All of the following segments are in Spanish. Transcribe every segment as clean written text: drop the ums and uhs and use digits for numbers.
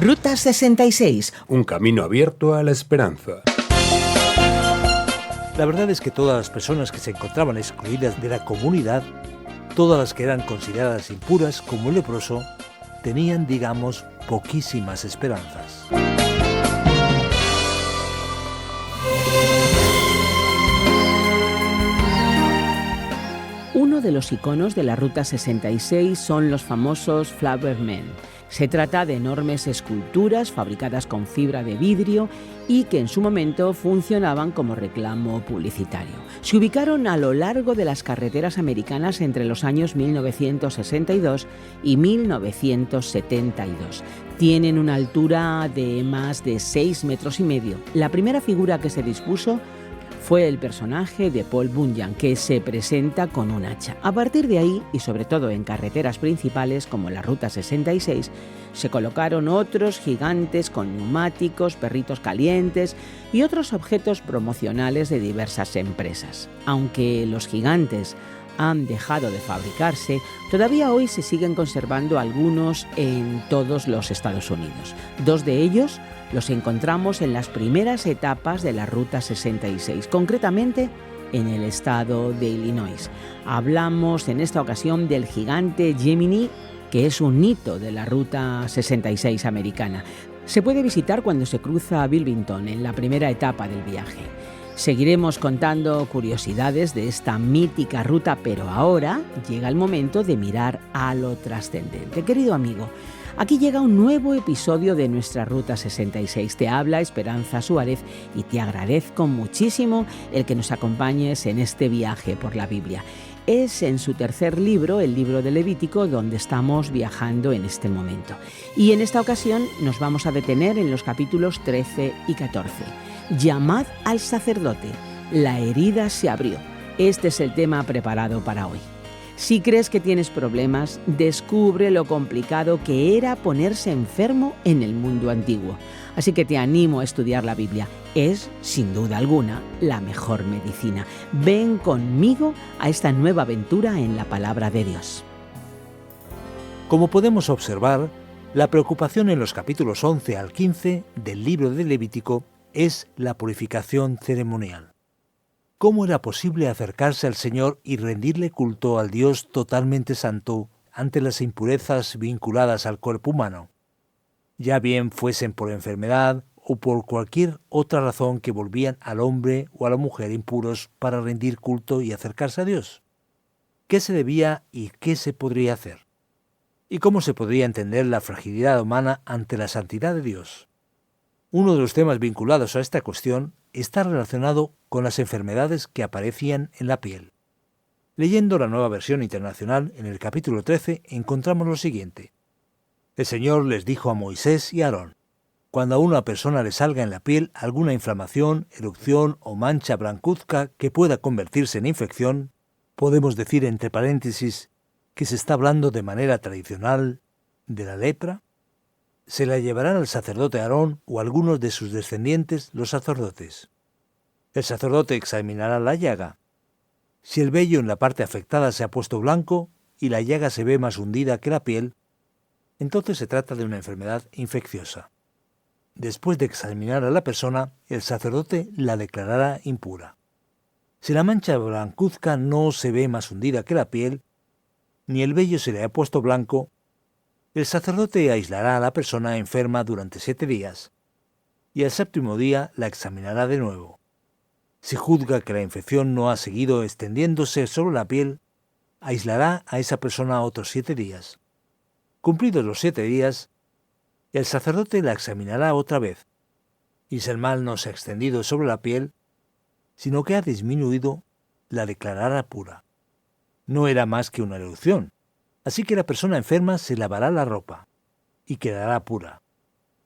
Ruta 66. Un camino abierto a la esperanza. La verdad es que todas las personas que se encontraban excluidas de la comunidad, todas las que eran consideradas impuras como el leproso, tenían, digamos, poquísimas esperanzas. Uno de los iconos de la Ruta 66 son los famosos Flower Men. Se trata de enormes esculturas fabricadas con fibra de vidrio y que en su momento funcionaban como reclamo publicitario. Se ubicaron a lo largo de las carreteras americanas entre los años 1962 y 1972. Tienen una altura de más de 6,5 metros. La primera figura que se dispuso fue el personaje de Paul Bunyan, que se presenta con un hacha. A partir de ahí, y sobre todo en carreteras principales como la Ruta 66, se colocaron otros gigantes con neumáticos, perritos calientes y otros objetos promocionales de diversas empresas. Aunque los gigantes han dejado de fabricarse, todavía hoy se siguen conservando algunos en todos los Estados Unidos. 2 de ellos los encontramos en las primeras etapas de la Ruta 66, concretamente en el estado de Illinois. Hablamos en esta ocasión del gigante Gemini, que es un hito de la Ruta 66 americana. Se puede visitar cuando se cruza Wilmington en la primera etapa del viaje. Seguiremos contando curiosidades de esta mítica ruta, pero ahora llega el momento de mirar a lo trascendente. Querido amigo, aquí llega un nuevo episodio de nuestra Ruta 66. Te habla Esperanza Suárez y te agradezco muchísimo el que nos acompañes en este viaje por la Biblia. Es en su tercer libro, el libro de Levítico, donde estamos viajando en este momento. Y en esta ocasión nos vamos a detener en los capítulos 13 y 14. Llamad al sacerdote. La herida se abrió. Este es el tema preparado para hoy. Si crees que tienes problemas, descubre lo complicado que era ponerse enfermo en el mundo antiguo. Así que te animo a estudiar la Biblia. Es, sin duda alguna, la mejor medicina. Ven conmigo a esta nueva aventura en la palabra de Dios. Como podemos observar, la preocupación en los capítulos 11 al 15 del libro de Levítico es la purificación ceremonial. ¿Cómo era posible acercarse al Señor y rendirle culto al Dios totalmente santo ante las impurezas vinculadas al cuerpo humano? Ya bien fuesen por enfermedad o por cualquier otra razón que volvían al hombre o a la mujer impuros para rendir culto y acercarse a Dios. ¿Qué se debía y qué se podría hacer? ¿Y cómo se podría entender la fragilidad humana ante la santidad de Dios? Uno de los temas vinculados a esta cuestión está relacionado con las enfermedades que aparecían en la piel. Leyendo la Nueva Versión Internacional, en el capítulo 13, encontramos lo siguiente. El Señor les dijo a Moisés y a Aarón: cuando a una persona le salga en la piel alguna inflamación, erupción o mancha blancuzca que pueda convertirse en infección, podemos decir entre paréntesis que se está hablando de manera tradicional de la lepra. Se la llevarán al sacerdote Aarón o a algunos de sus descendientes, los sacerdotes. El sacerdote examinará la llaga. Si el vello en la parte afectada se ha puesto blanco y la llaga se ve más hundida que la piel, entonces se trata de una enfermedad infecciosa. Después de examinar a la persona, el sacerdote la declarará impura. Si la mancha blancuzca no se ve más hundida que la piel, ni el vello se le ha puesto blanco, el sacerdote aislará a la persona enferma durante 7 días, y al 7º día la examinará de nuevo. Si juzga que la infección no ha seguido extendiéndose sobre la piel, aislará a esa persona otros 7 días. Cumplidos los 7 días, el sacerdote la examinará otra vez, y si el mal no se ha extendido sobre la piel, sino que ha disminuido, la declarará pura. No era más que una erupción. Así que la persona enferma se lavará la ropa y quedará pura.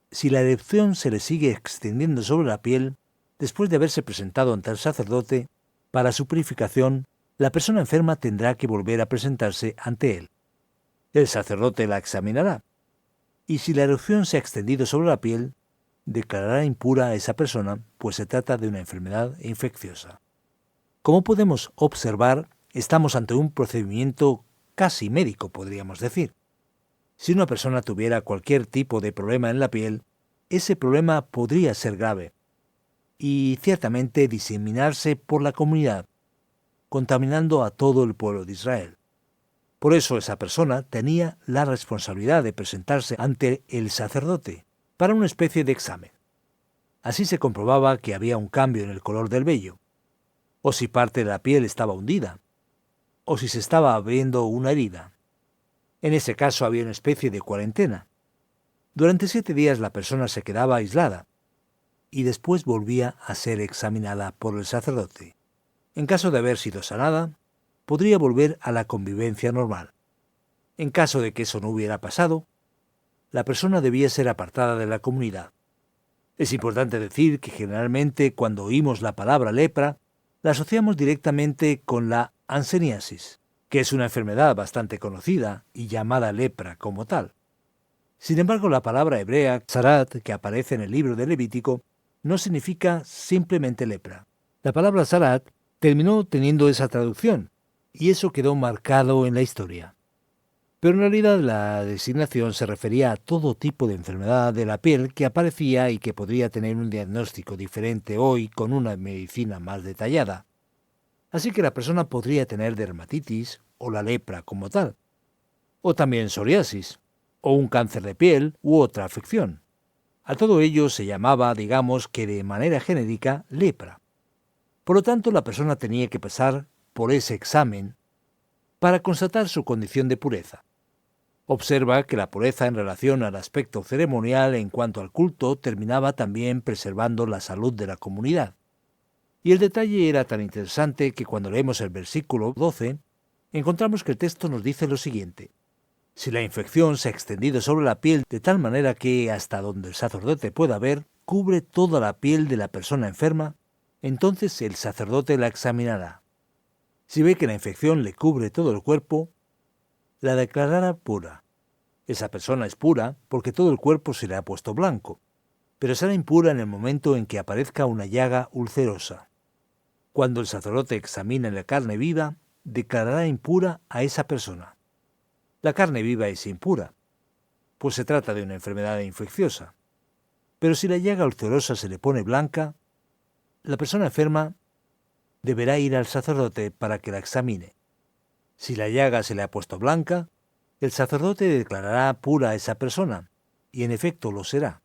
Si la erupción se le sigue extendiendo sobre la piel, después de haberse presentado ante el sacerdote, para su purificación, la persona enferma tendrá que volver a presentarse ante él. El sacerdote la examinará, y si la erupción se ha extendido sobre la piel, declarará impura a esa persona, pues se trata de una enfermedad infecciosa. Como podemos observar, estamos ante un procedimiento casi médico, podríamos decir. Si una persona tuviera cualquier tipo de problema en la piel, ese problema podría ser grave y ciertamente diseminarse por la comunidad, contaminando a todo el pueblo de Israel. Por eso esa persona tenía la responsabilidad de presentarse ante el sacerdote para una especie de examen. Así se comprobaba que había un cambio en el color del vello, o si parte de la piel estaba hundida, o si se estaba abriendo una herida. En ese caso había una especie de cuarentena. Durante 7 días la persona se quedaba aislada y después volvía a ser examinada por el sacerdote. En caso de haber sido sanada, podría volver a la convivencia normal. En caso de que eso no hubiera pasado, la persona debía ser apartada de la comunidad. Es importante decir que generalmente cuando oímos la palabra lepra, la asociamos directamente con la hanseniasis, que es una enfermedad bastante conocida y llamada lepra como tal. Sin embargo, la palabra hebrea, zarat, que aparece en el libro de Levítico, no significa simplemente lepra. La palabra zarat terminó teniendo esa traducción, y eso quedó marcado en la historia. Pero en realidad la designación se refería a todo tipo de enfermedad de la piel que aparecía y que podría tener un diagnóstico diferente hoy con una medicina más detallada. Así que la persona podría tener dermatitis o la lepra como tal, o también psoriasis, o un cáncer de piel u otra afección. A todo ello se llamaba, digamos que de manera genérica, lepra. Por lo tanto, la persona tenía que pasar por ese examen para constatar su condición de pureza. Observa que la pureza en relación al aspecto ceremonial en cuanto al culto terminaba también preservando la salud de la comunidad. Y el detalle era tan interesante que cuando leemos el versículo 12, encontramos que el texto nos dice lo siguiente: si la infección se ha extendido sobre la piel de tal manera que hasta donde el sacerdote pueda ver, cubre toda la piel de la persona enferma, entonces el sacerdote la examinará. Si ve que la infección le cubre todo el cuerpo, la declarará pura. Esa persona es pura porque todo el cuerpo se le ha puesto blanco, pero será impura en el momento en que aparezca una llaga ulcerosa. Cuando el sacerdote examine la carne viva, declarará impura a esa persona. La carne viva es impura, pues se trata de una enfermedad infecciosa. Pero si la llaga ulcerosa se le pone blanca, la persona enferma deberá ir al sacerdote para que la examine. Si la llaga se le ha puesto blanca, el sacerdote declarará pura a esa persona, y en efecto lo será.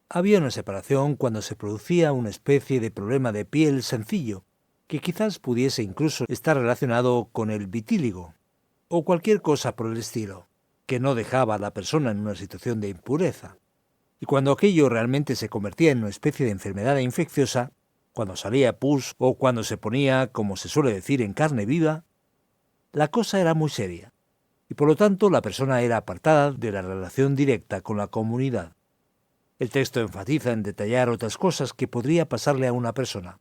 Había una separación cuando se producía una especie de problema de piel sencillo, que quizás pudiese incluso estar relacionado con el vitíligo, o cualquier cosa por el estilo, que no dejaba a la persona en una situación de impureza. Y cuando aquello realmente se convertía en una especie de enfermedad infecciosa, cuando salía pus o cuando se ponía, como se suele decir, en carne viva, la cosa era muy seria, y por lo tanto la persona era apartada de la relación directa con la comunidad. El texto enfatiza en detallar otras cosas que podría pasarle a una persona.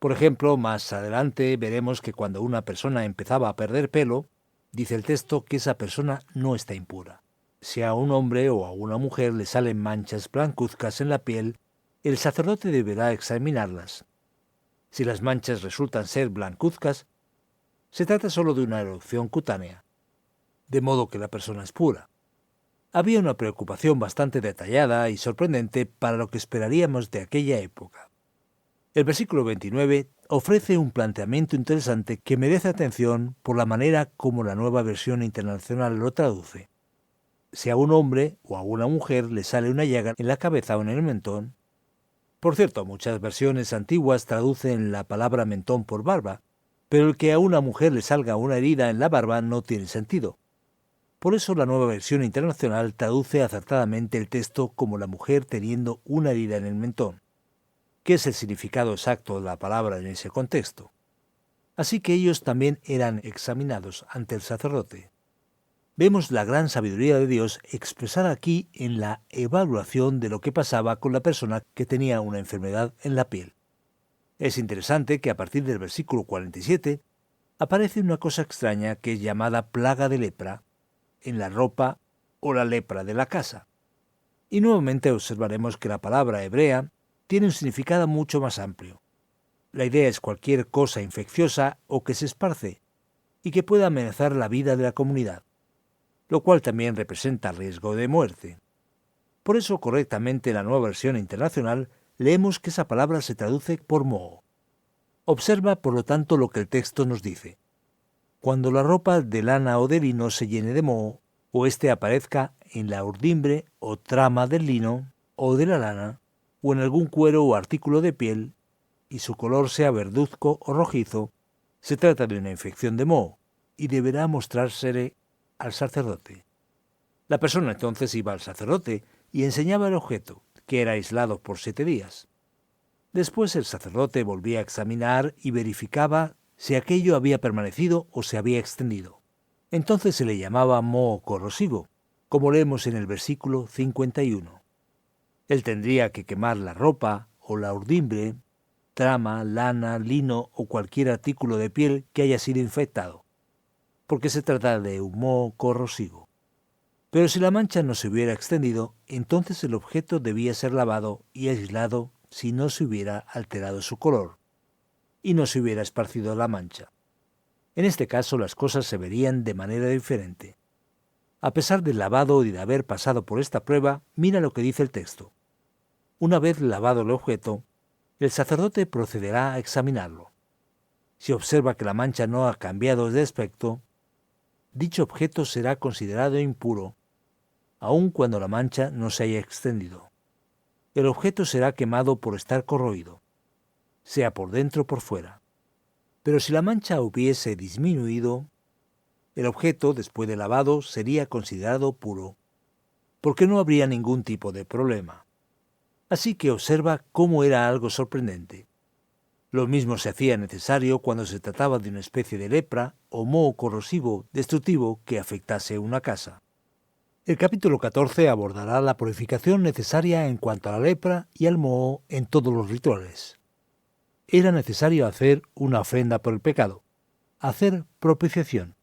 Por ejemplo, más adelante veremos que cuando una persona empezaba a perder pelo, dice el texto que esa persona no está impura. Si a un hombre o a una mujer le salen manchas blancuzcas en la piel, el sacerdote deberá examinarlas. Si las manchas resultan ser blancuzcas, se trata solo de una erupción cutánea, de modo que la persona es pura. Había una preocupación bastante detallada y sorprendente para lo que esperaríamos de aquella época. El versículo 29 ofrece un planteamiento interesante que merece atención por la manera como la Nueva Versión Internacional lo traduce. Si a un hombre o a una mujer le sale una llaga en la cabeza o en el mentón. Por cierto, muchas versiones antiguas traducen la palabra mentón por barba, pero el que a una mujer le salga una herida en la barba no tiene sentido. Por eso la Nueva Versión Internacional traduce acertadamente el texto como la mujer teniendo una herida en el mentón, que es el significado exacto de la palabra en ese contexto. Así que ellos también eran examinados ante el sacerdote. Vemos la gran sabiduría de Dios expresada aquí en la evaluación de lo que pasaba con la persona que tenía una enfermedad en la piel. Es interesante que a partir del versículo 47 aparece una cosa extraña que es llamada plaga de lepra en la ropa o la lepra de la casa. Y nuevamente observaremos que la palabra hebrea tiene un significado mucho más amplio. La idea es cualquier cosa infecciosa o que se esparce y que pueda amenazar la vida de la comunidad. lo cual también representa riesgo de muerte. Por eso, correctamente, en la Nueva Versión Internacional leemos que esa palabra se traduce por moho. Observa, por lo tanto, lo que el texto nos dice. Cuando la ropa de lana o de lino se llene de moho, o éste aparezca en la urdimbre o trama del lino o de la lana, o en algún cuero o artículo de piel, y su color sea verduzco o rojizo, se trata de una infección de moho, y deberá mostrársele al sacerdote. La persona entonces iba al sacerdote y enseñaba el objeto, que era aislado por 7 días. Después el sacerdote volvía a examinar y verificaba si aquello había permanecido o se había extendido. Entonces se le llamaba moho corrosivo, como leemos en el versículo 51. Él tendría que quemar la ropa o la urdimbre, trama, lana, lino o cualquier artículo de piel que haya sido infectado, porque se trata de un moho corrosivo. Pero si la mancha no se hubiera extendido, entonces el objeto debía ser lavado y aislado si no se hubiera alterado su color y no se hubiera esparcido la mancha. En este caso las cosas se verían de manera diferente. A pesar del lavado y de haber pasado por esta prueba, mira lo que dice el texto. Una vez lavado el objeto, el sacerdote procederá a examinarlo. Si observa que la mancha no ha cambiado de aspecto, dicho objeto será considerado impuro, aun cuando la mancha no se haya extendido. El objeto será quemado por estar corroído, sea por dentro o por fuera. Pero si la mancha hubiese disminuido, el objeto, después de lavado, sería considerado puro, porque no habría ningún tipo de problema. Así que observa cómo era algo sorprendente. Lo mismo se hacía necesario cuando se trataba de una especie de lepra o moho corrosivo destructivo que afectase una casa. El capítulo 14 abordará la purificación necesaria en cuanto a la lepra y al moho en todos los rituales. Era necesario hacer una ofrenda por el pecado, hacer propiciación,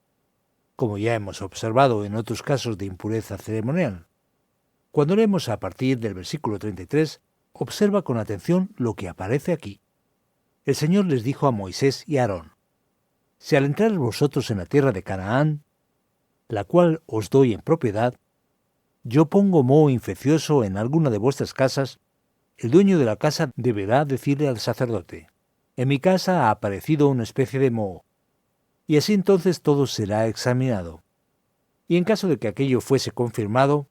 como ya hemos observado en otros casos de impureza ceremonial. Cuando leemos a partir del versículo 33, observa con atención lo que aparece aquí. El Señor les dijo a Moisés y a Aarón: si al entrar vosotros en la tierra de Canaán, la cual os doy en propiedad, yo pongo moho infeccioso en alguna de vuestras casas, el dueño de la casa deberá decirle al sacerdote: en mi casa ha aparecido una especie de moho. Y así entonces todo será examinado. Y en caso de que aquello fuese confirmado,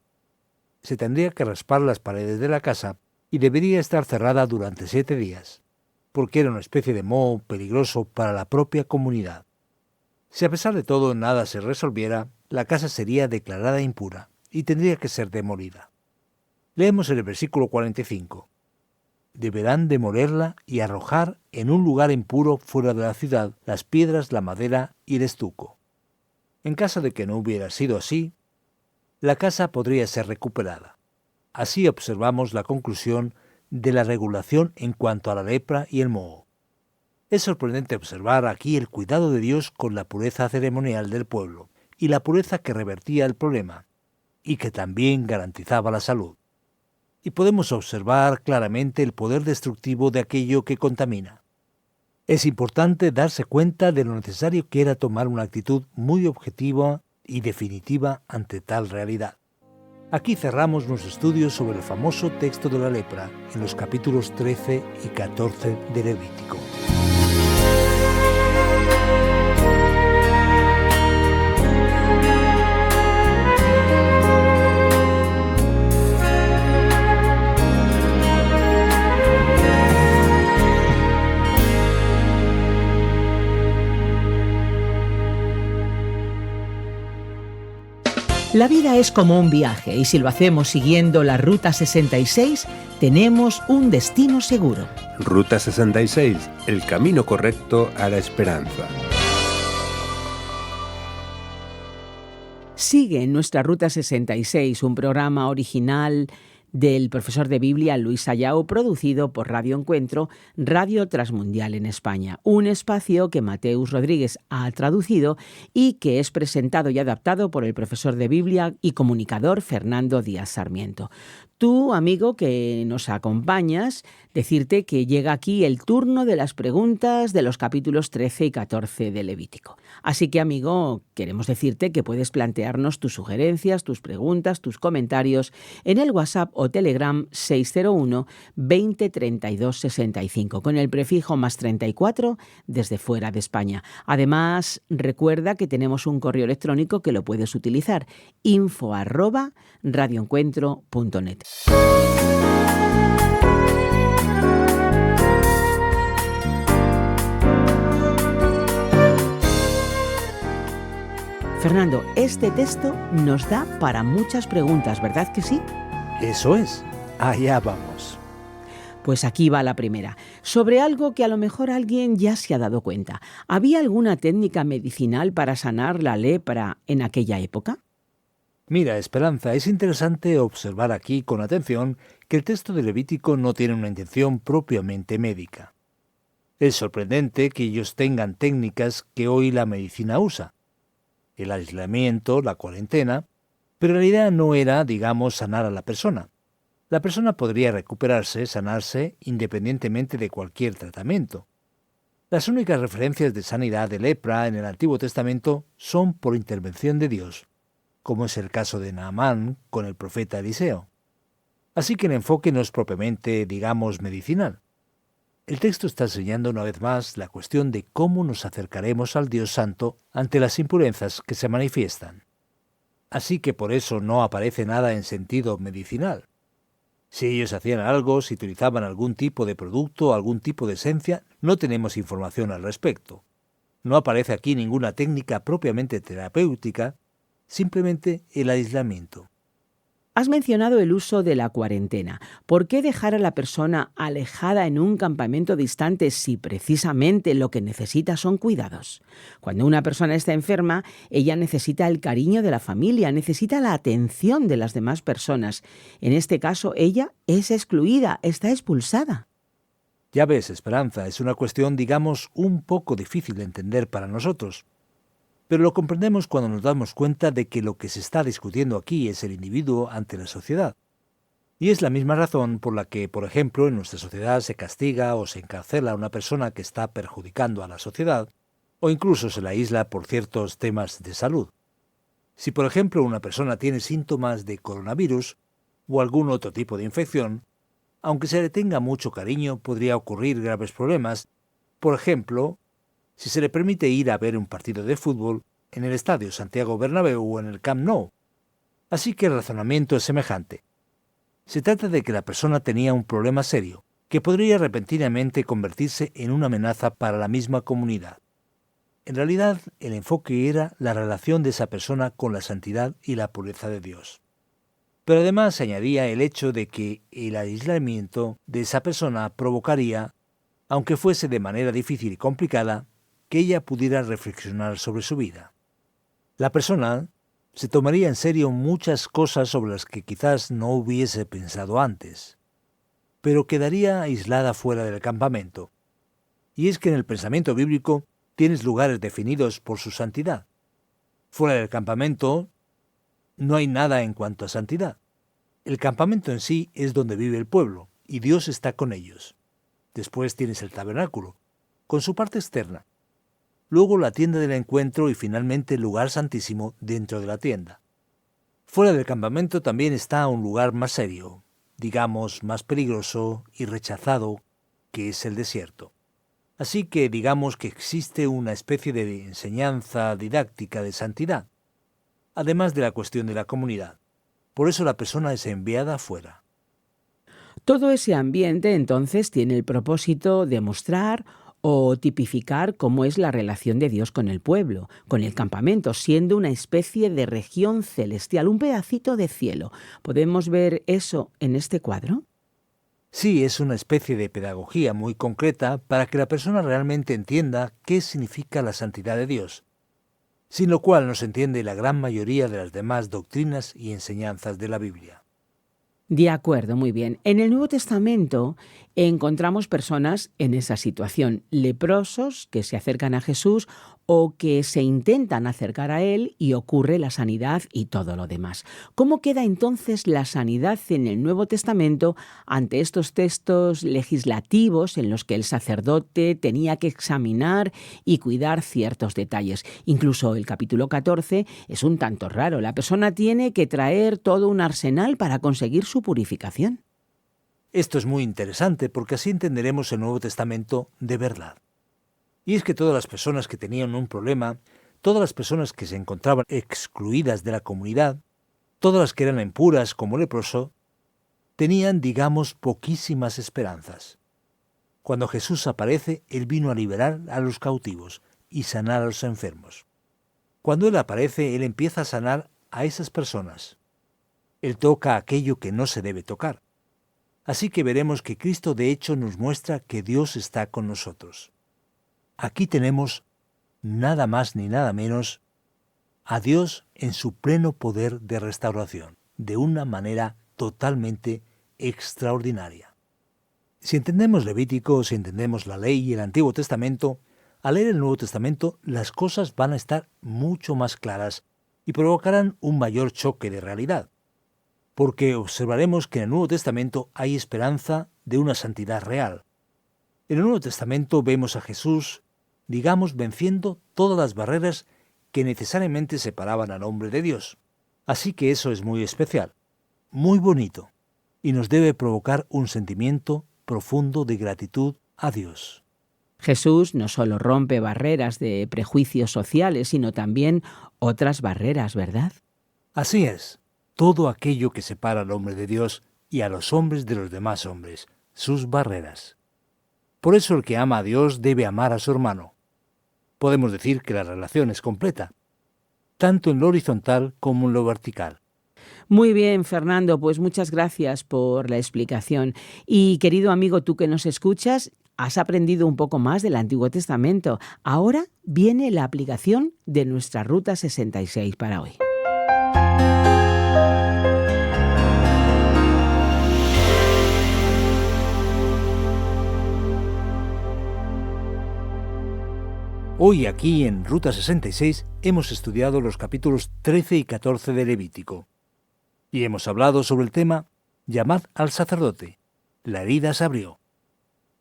se tendría que raspar las paredes de la casa y debería estar cerrada durante 7 días, porque era una especie de moho peligroso para la propia comunidad. Si a pesar de todo nada se resolviera, la casa sería declarada impura y tendría que ser demolida. Leemos en el versículo 45. Deberán demolerla y arrojar en un lugar impuro fuera de la ciudad las piedras, la madera y el estuco. En caso de que no hubiera sido así, la casa podría ser recuperada. Así observamos la conclusión de la regulación en cuanto a la lepra y el moho. Es sorprendente observar aquí el cuidado de Dios con la pureza ceremonial del pueblo y la pureza que revertía el problema y que también garantizaba la salud. Y podemos observar claramente el poder destructivo de aquello que contamina. Es importante darse cuenta de lo necesario que era tomar una actitud muy objetiva y definitiva ante tal realidad. Aquí cerramos nuestro estudio sobre el famoso texto de la lepra en los capítulos 13 y 14 de Levítico. La vida es como un viaje y si lo hacemos siguiendo la Ruta 66, tenemos un destino seguro. Ruta 66, el camino correcto a la esperanza. Sigue en nuestra Ruta 66, un programa original del profesor de Biblia Luis Ayao, producido por Radio Encuentro, Radio Transmundial en España. Un espacio que Mateus Rodríguez ha traducido y que es presentado y adaptado por el profesor de Biblia y comunicador Fernando Díaz Sarmiento. Tú, amigo, que nos acompañas, decirte que llega aquí el turno de las preguntas de los capítulos 13 y 14 de Levítico. Así que, amigo, queremos decirte que puedes plantearnos tus sugerencias, tus preguntas, tus comentarios en el WhatsApp o Telegram 601 20 32 65 con el prefijo +34 desde fuera de España. Además, recuerda que tenemos un correo electrónico que lo puedes utilizar, info@radioencuentro.net. Fernando, este texto nos da para muchas preguntas, ¿verdad que sí? Eso es. Allá vamos. Pues aquí va la primera. Sobre algo que a lo mejor alguien ya se ha dado cuenta. ¿Había alguna técnica medicinal para sanar la lepra en aquella época? Mira, Esperanza, es interesante observar aquí con atención que el texto de Levítico no tiene una intención propiamente médica. Es sorprendente que ellos tengan técnicas que hoy la medicina usa. El aislamiento, la cuarentena, pero en realidad no era, digamos, sanar a la persona. La persona podría recuperarse, sanarse, independientemente de cualquier tratamiento. Las únicas referencias de sanidad de lepra en el Antiguo Testamento son por intervención de Dios, como es el caso de Naamán con el profeta Eliseo. Así que el enfoque no es propiamente, digamos, medicinal. El texto está enseñando una vez más la cuestión de cómo nos acercaremos al Dios Santo ante las impurezas que se manifiestan. Así que por eso no aparece nada en sentido medicinal. Si ellos hacían algo, si utilizaban algún tipo de producto, algún tipo de esencia, no tenemos información al respecto. No aparece aquí ninguna técnica propiamente terapéutica, simplemente el aislamiento. Has mencionado el uso de la cuarentena. ¿Por qué dejar a la persona alejada en un campamento distante si precisamente lo que necesita son cuidados? Cuando una persona está enferma, ella necesita el cariño de la familia, necesita la atención de las demás personas. En este caso, ella es excluida, está expulsada. Ya ves, Esperanza, es una cuestión, digamos, un poco difícil de entender para nosotros. Pero lo comprendemos cuando nos damos cuenta de que lo que se está discutiendo aquí es el individuo ante la sociedad. Y es la misma razón por la que, por ejemplo, en nuestra sociedad se castiga o se encarcela a una persona que está perjudicando a la sociedad, o incluso se la aísla por ciertos temas de salud. Si, por ejemplo, una persona tiene síntomas de coronavirus o algún otro tipo de infección, aunque se le tenga mucho cariño, podría ocurrir graves problemas. Por ejemplo, si se le permite ir a ver un partido de fútbol en el Estadio Santiago Bernabéu o en el Camp Nou. Así que el razonamiento es semejante. Se trata de que la persona tenía un problema serio, que podría repentinamente convertirse en una amenaza para la misma comunidad. En realidad, el enfoque era la relación de esa persona con la santidad y la pureza de Dios. Pero además se añadía el hecho de que el aislamiento de esa persona provocaría, aunque fuese de manera difícil y complicada, que ella pudiera reflexionar sobre su vida. La persona se tomaría en serio muchas cosas sobre las que quizás no hubiese pensado antes, pero quedaría aislada fuera del campamento. Y es que en el pensamiento bíblico tienes lugares definidos por su santidad. Fuera del campamento no hay nada en cuanto a santidad. El campamento en sí es donde vive el pueblo, y Dios está con ellos. Después tienes el tabernáculo, con su parte externa. Luego la tienda del encuentro y finalmente el lugar santísimo dentro de la tienda. Fuera del campamento también está un lugar más serio, digamos más peligroso y rechazado, que es el desierto. Así que digamos que existe una especie de enseñanza didáctica de santidad, además de la cuestión de la comunidad. Por eso la persona es enviada afuera. Todo ese ambiente entonces tiene el propósito de mostrar o tipificar cómo es la relación de Dios con el pueblo, con el campamento, siendo una especie de región celestial, un pedacito de cielo. ¿Podemos ver eso en este cuadro? Sí, es una especie de pedagogía muy concreta para que la persona realmente entienda qué significa la santidad de Dios, sin lo cual no se entiende la gran mayoría de las demás doctrinas y enseñanzas de la Biblia. De acuerdo, muy bien. En el Nuevo Testamento encontramos personas en esa situación, leprosos que se acercan a Jesús o que se intentan acercar a Él y ocurre la sanidad y todo lo demás. ¿Cómo queda entonces la sanidad en el Nuevo Testamento ante estos textos legislativos en los que el sacerdote tenía que examinar y cuidar ciertos detalles? Incluso el capítulo 14 es un tanto raro. La persona tiene que traer todo un arsenal para conseguir su purificación. Esto es muy interesante porque así entenderemos el Nuevo Testamento de verdad. Y es que todas las personas que tenían un problema, todas las personas que se encontraban excluidas de la comunidad, todas las que eran impuras como leproso, tenían, digamos, poquísimas esperanzas. Cuando Jesús aparece, Él vino a liberar a los cautivos y sanar a los enfermos. Cuando Él aparece, Él empieza a sanar a esas personas. Él toca aquello que no se debe tocar. Así que veremos que Cristo de hecho nos muestra que Dios está con nosotros. Aquí tenemos nada más ni nada menos a Dios en su pleno poder de restauración, de una manera totalmente extraordinaria. Si entendemos Levítico, si entendemos la ley y el Antiguo Testamento, al leer el Nuevo Testamento las cosas van a estar mucho más claras y provocarán un mayor choque de realidad, porque observaremos que en el Nuevo Testamento hay esperanza de una santidad real. En el Nuevo Testamento vemos a Jesús, digamos, venciendo todas las barreras que necesariamente separaban al hombre de Dios. Así que eso es muy especial, muy bonito, y nos debe provocar un sentimiento profundo de gratitud a Dios. Jesús no solo rompe barreras de prejuicios sociales, sino también otras barreras, ¿verdad? Así es, todo aquello que separa al hombre de Dios y a los hombres de los demás hombres, sus barreras. Por eso el que ama a Dios debe amar a su hermano. Podemos decir que la relación es completa, tanto en lo horizontal como en lo vertical. Muy bien, Fernando, pues muchas gracias por la explicación. Y querido amigo, tú que nos escuchas, has aprendido un poco más del Antiguo Testamento. Ahora viene la aplicación de nuestra Ruta 66 para hoy. Hoy aquí en Ruta 66 hemos estudiado los capítulos 13 y 14 de Levítico y hemos hablado sobre el tema «Llamad al sacerdote, la herida se abrió».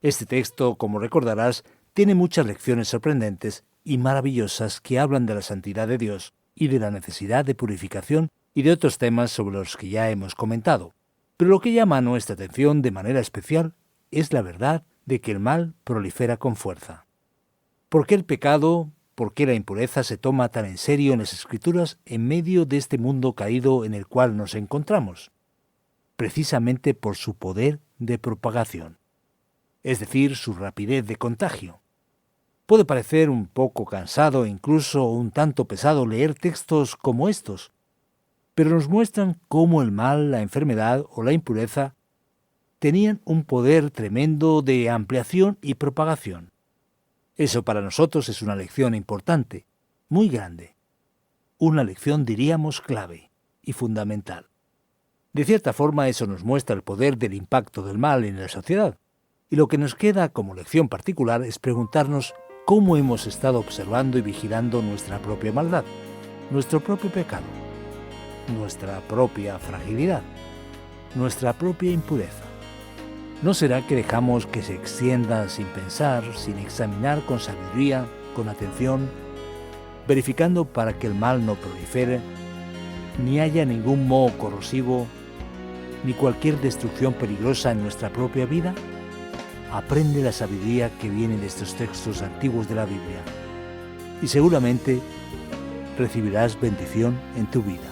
Este texto, como recordarás, tiene muchas lecciones sorprendentes y maravillosas que hablan de la santidad de Dios y de la necesidad de purificación y de otros temas sobre los que ya hemos comentado. Pero lo que llama nuestra atención de manera especial es la verdad de que el mal prolifera con fuerza. ¿Por qué el pecado, por qué la impureza se toma tan en serio en las Escrituras en medio de este mundo caído en el cual nos encontramos? Precisamente por su poder de propagación, es decir, su rapidez de contagio. Puede parecer un poco cansado e incluso un tanto pesado leer textos como estos, pero nos muestran cómo el mal, la enfermedad o la impureza tenían un poder tremendo de ampliación y propagación. Eso para nosotros es una lección importante, muy grande. Una lección, diríamos, clave y fundamental. De cierta forma, eso nos muestra el poder del impacto del mal en la sociedad. Y lo que nos queda como lección particular es preguntarnos cómo hemos estado observando y vigilando nuestra propia maldad, nuestro propio pecado, nuestra propia fragilidad, nuestra propia impureza. ¿No será que dejamos que se extienda sin pensar, sin examinar con sabiduría, con atención, verificando para que el mal no prolifere, ni haya ningún moho corrosivo, ni cualquier destrucción peligrosa en nuestra propia vida? Aprende la sabiduría que viene de estos textos antiguos de la Biblia y seguramente recibirás bendición en tu vida.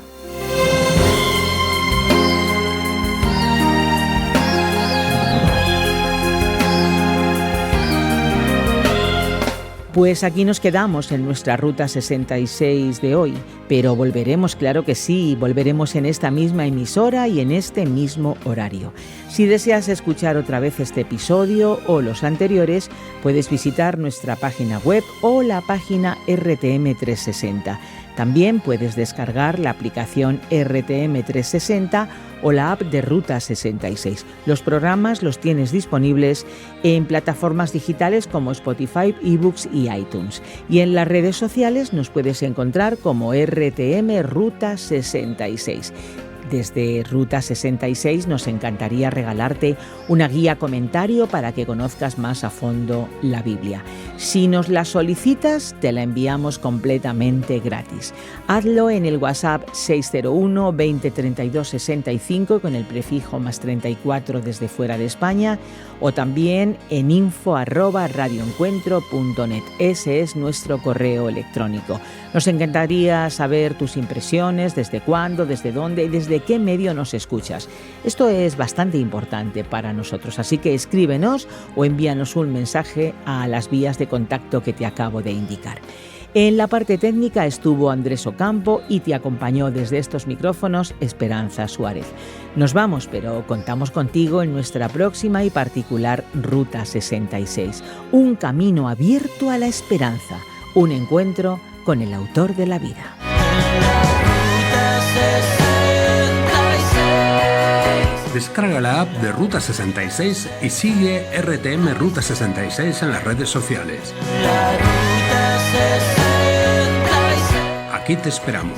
Pues aquí nos quedamos en nuestra Ruta 66 de hoy, pero volveremos, claro que sí, volveremos en esta misma emisora y en este mismo horario. Si deseas escuchar otra vez este episodio o los anteriores, puedes visitar nuestra página web o la página RTM 360. También puedes descargar la aplicación RTM 360 o la app de Ruta 66. Los programas los tienes disponibles en plataformas digitales como Spotify, eBooks y iTunes. Y en las redes sociales nos puedes encontrar como RTM Ruta 66. Desde Ruta 66 nos encantaría regalarte una guía comentario para que conozcas más a fondo la Biblia. Si nos la solicitas, te la enviamos completamente gratis. Hazlo en el WhatsApp 601 20 32 65 con el prefijo +34 desde fuera de España, o también en info@radioencuentro.net. Ese es nuestro correo electrónico. Nos encantaría saber tus impresiones, desde cuándo, desde dónde y desde qué medio nos escuchas. Esto es bastante importante para nosotros, así que escríbenos o envíanos un mensaje a las vías de contacto que te acabo de indicar. En la parte técnica estuvo Andrés Ocampo y te acompañó desde estos micrófonos Esperanza Suárez. Nos vamos, pero contamos contigo en nuestra próxima y particular Ruta 66. Un camino abierto a la esperanza, un encuentro con el autor de la vida. Descarga la app de Ruta 66 y sigue RTM Ruta 66 en las redes sociales. Aquí te esperamos.